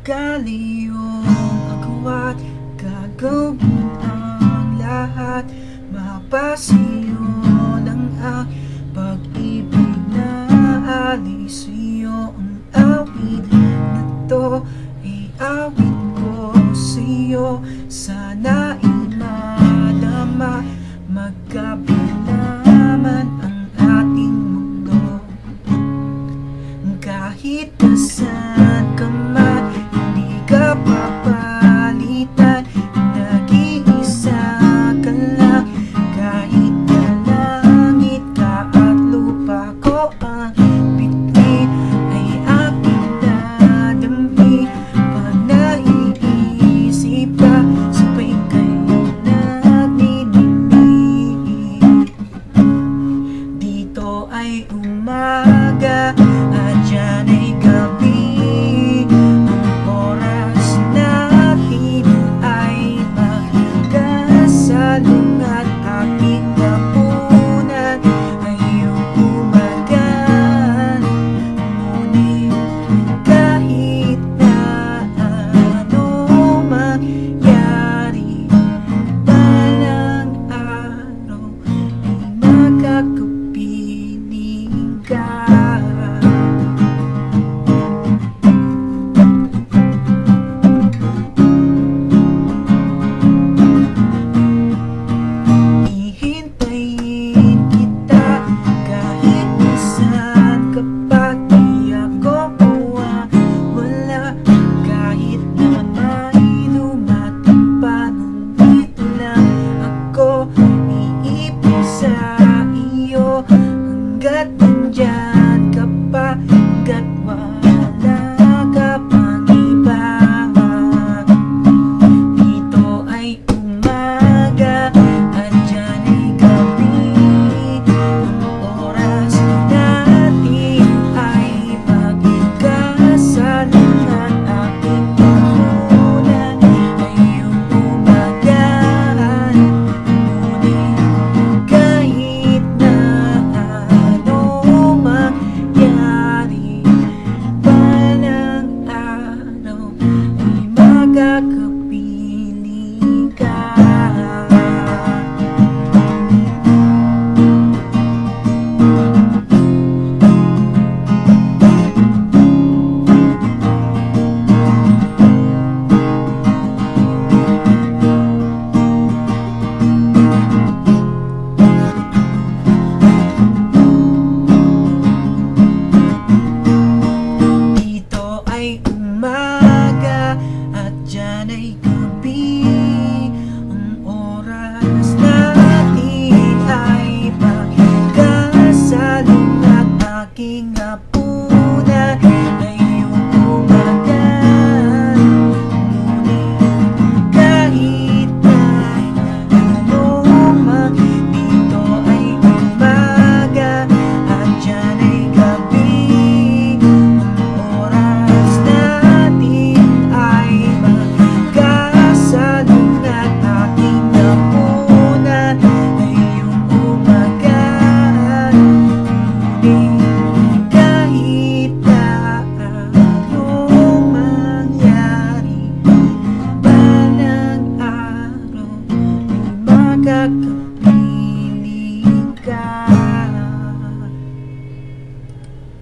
Kaliyong agwat, gagawin ang lahat. Mapasiyo ng ang pag-ibig na alis sa'yo. Ang awit na to ay awit ko sa'yo. Sana'y madama, magkabilaman ang ating mundo. Kahit nasaan ka man, hindi ka papalitan. Nag-iisa ka lang, kahit na langit ka at lupa ko ang bituin ay aking dadampi. Pag naiisip ka, sabay kayo nagniningning. Dito ay umaga at dyan ay gabi. Ang oras natin ay magkasalong at ating hapunan ay umagaan. Ngunit kahit na ano mangyari, balang araw ay makakapiling ka. Hihintayin kita kahit nasaan ka pa. Di ako mawawala kahit na may dumating pa. Nandito lang ako, iibig sa iyo hanggat nandyan ka pa, hanggat wala ka pang iba. Dito ay umaga at dyan ay gabi. Ang oras natin ay magkasalong at ating hapunan ay umagaan. Ngunit kahit na ano mangyari, balang araw ay magkakapiling ka. Dito ay umaga at dyan ay gabi. Ang oras natin ay magkasalong at aking hapunan